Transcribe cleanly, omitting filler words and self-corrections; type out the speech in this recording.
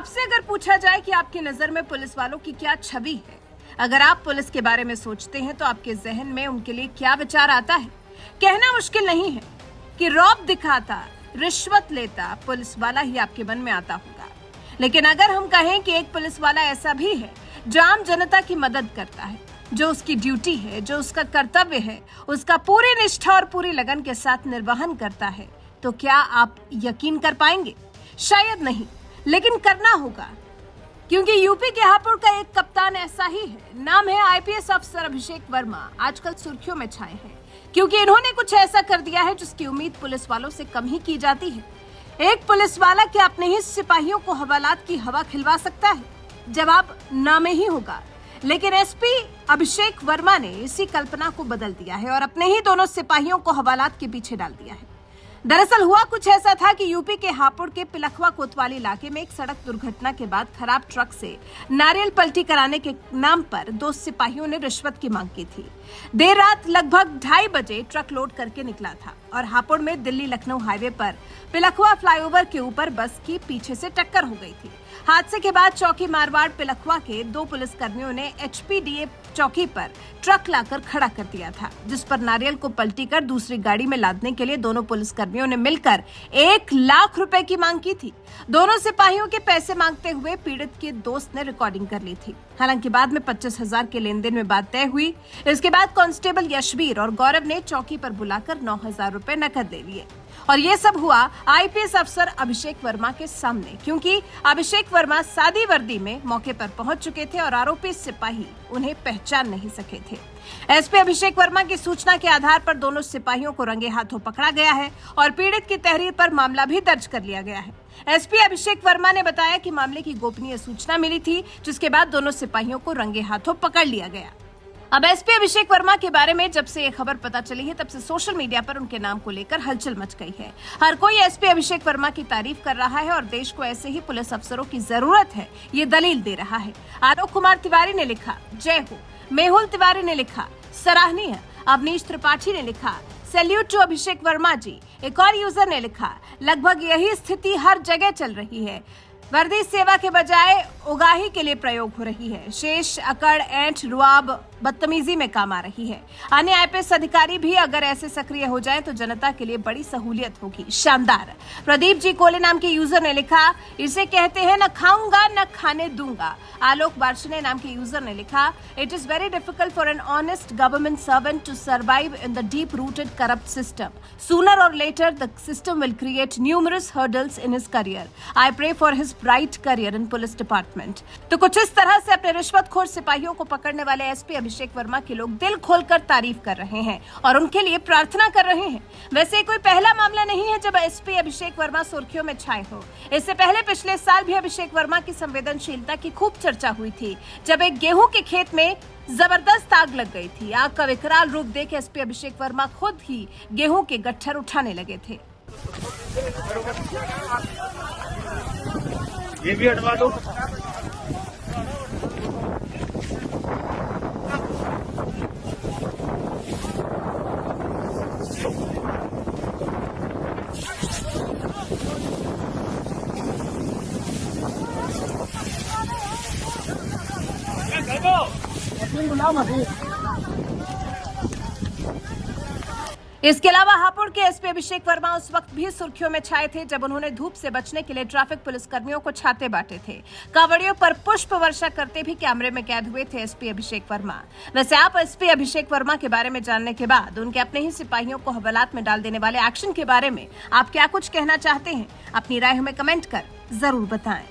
आपसे अगर पूछा जाए कि आपकी नजर में पुलिस वालों की क्या छवि है, अगर आप पुलिस के बारे में सोचते हैं तो आपके जहन में उनके लिए क्या विचार आता है? कहना मुश्किल नहीं है कि रौब दिखाता, रिश्वत लेता पुलिस वाला ही आपके मन में आता होगा। लेकिन अगर हम कहें कि एक पुलिस वाला ऐसा भी है जो आम जनता की मदद करता है, जो उसकी ड्यूटी है, जो उसका कर्तव्य है, उसका पूरी निष्ठा और पूरी लगन के साथ निर्वहन करता है, तो क्या आप यकीन कर पाएंगे? शायद नहीं, लेकिन करना होगा, क्योंकि यूपी के हापुड़ का एक कप्तान ऐसा ही है। नाम है आईपीएस अफसर अभिषेक वर्मा। आजकल सुर्खियों में छाए हैं क्योंकि इन्होंने कुछ ऐसा कर दिया है जिसकी उम्मीद पुलिस वालों से कम ही की जाती है। एक पुलिस वाला क्या अपने ही सिपाहियों को हवालात की हवा खिलवा सकता है? जवाब ना में ही होगा। लेकिन एसपी अभिषेक वर्मा ने इसी कल्पना को बदल दिया है और अपने ही दोनों सिपाहियों को हवालात के पीछे डाल दिया है। दरअसल हुआ कुछ ऐसा था कि यूपी के हापुड़ के पिलखवा कोतवाली इलाके में एक सड़क दुर्घटना के बाद खराब ट्रक से नारियल पलटी कराने के नाम पर 2 सिपाहियों ने रिश्वत की मांग की थी। देर रात लगभग 2:30 बजे ट्रक लोड करके निकला था और हापुड़ में दिल्ली लखनऊ हाईवे पर पिलखवा फ्लाईओवर के ऊपर बस की पीछे से टक्कर हो गई थी। हादसे के बाद चौकी मारवाड़ पिलखवा के 2 पुलिसकर्मियों ने एचपीडीए चौकी पर ट्रक लाकर खड़ा कर दिया था, जिस पर नारियल को पलटी कर दूसरी गाड़ी में लादने के लिए दोनों पुलिसकर्मियों ने मिलकर 1 लाख रुपए की मांग की थी। दोनों सिपाहियों के पैसे मांगते हुए पीड़ित के दोस्त ने रिकॉर्डिंग कर ली थी। हालांकि बाद में 25,000 के लेन देन में बात तय हुई। इसके बाद कांस्टेबल यशवीर और गौरव ने चौकी पर बुलाकर 9,000 रुपए नकद ले लिए और ये सब हुआ आईपीएस अफसर अभिषेक वर्मा के सामने, क्योंकि अभिषेक वर्मा सादी वर्दी में मौके पर पहुंच चुके थे और आरोपी सिपाही उन्हें पहचान नहीं सके थे। एसपी अभिषेक वर्मा की सूचना के आधार पर दोनों सिपाहियों को रंगे हाथों पकड़ा गया है और पीड़ित की तहरीर पर मामला भी दर्ज कर लिया गया है। एसपी अभिषेक वर्मा ने बताया कि मामले की गोपनीय सूचना मिली थी, जिसके बाद दोनों सिपाहियों को रंगे हाथों पकड़ लिया गया। अब एसपी अभिषेक वर्मा के बारे में जब से ये खबर पता चली है, तब से सोशल मीडिया पर उनके नाम को लेकर हलचल मच गई है। हर कोई एसपी अभिषेक वर्मा की तारीफ कर रहा है और देश को ऐसे ही पुलिस अफसरों की जरूरत है, ये दलील दे रहा है। आलोक कुमार तिवारी ने लिखा जय हो, मेहुल तिवारी ने लिखा सराहनीय, अवनीश त्रिपाठी ने लिखा सैल्यूट टू अभिषेक वर्मा जी। एक और यूजर ने लिखा लगभग यही स्थिति हर जगह चल रही है, वर्दी सेवा के बजाय उगाही के लिए प्रयोग हो रही है। शेष अकड़, ऐंठ, रुआब, बदतमीजी में काम आ रही है। अन्य आईपीएस अधिकारी भी अगर ऐसे सक्रिय हो जाएं तो जनता के लिए बड़ी सहूलियत होगी। शानदार। प्रदीप जी कोले नाम के यूजर ने लिखा इसे कहते हैं न खाऊंगा न खाने दूंगा। आलोक बार्शने नाम के यूजर ने लिखा it is very difficult for an honest government servant to survive in the deep rooted corrupt system. Sooner और later the system will create numerous hurdles in his career. I pray for his bright career in police department. तो कुछ इस तरह से अपने रिश्वतखोर सिपाहियों को पकड़ने वाले एसपी अभिषेक वर्मा के लोग दिल खोलकर तारीफ कर रहे हैं और उनके लिए प्रार्थना कर रहे हैं। वैसे कोई पहला मामला नहीं है जब एसपी अभिषेक वर्मा सुर्खियों में छाए हो। इससे पहले पिछले साल भी अभिषेक वर्मा की संवेदनशीलता की खूब चर्चा हुई थी, जब एक गेहूं के खेत में जबरदस्त आग लग गई थी। आग का विकराल रूप देख एसपी अभिषेक वर्मा खुद ही गेहूं के गट्ठर उठाने लगे थे। ये भी हटवा दो। इसके अलावा हापुड़ के एसपी अभिषेक वर्मा उस वक्त भी सुर्खियों में छाए थे जब उन्होंने धूप से बचने के लिए ट्रैफिक पुलिस कर्मियों को छाते बांटे थे। कावड़ियों पर पुष्प वर्षा करते भी कैमरे में कैद हुए थे एसपी अभिषेक वर्मा। वैसे आप एसपी अभिषेक वर्मा के बारे में जानने के बाद उनके अपने ही सिपाहियों को हवालात में डाल देने वाले एक्शन के बारे में आप क्या कुछ कहना चाहते हैं? अपनी राय हमें कमेंट कर जरूर बताएं।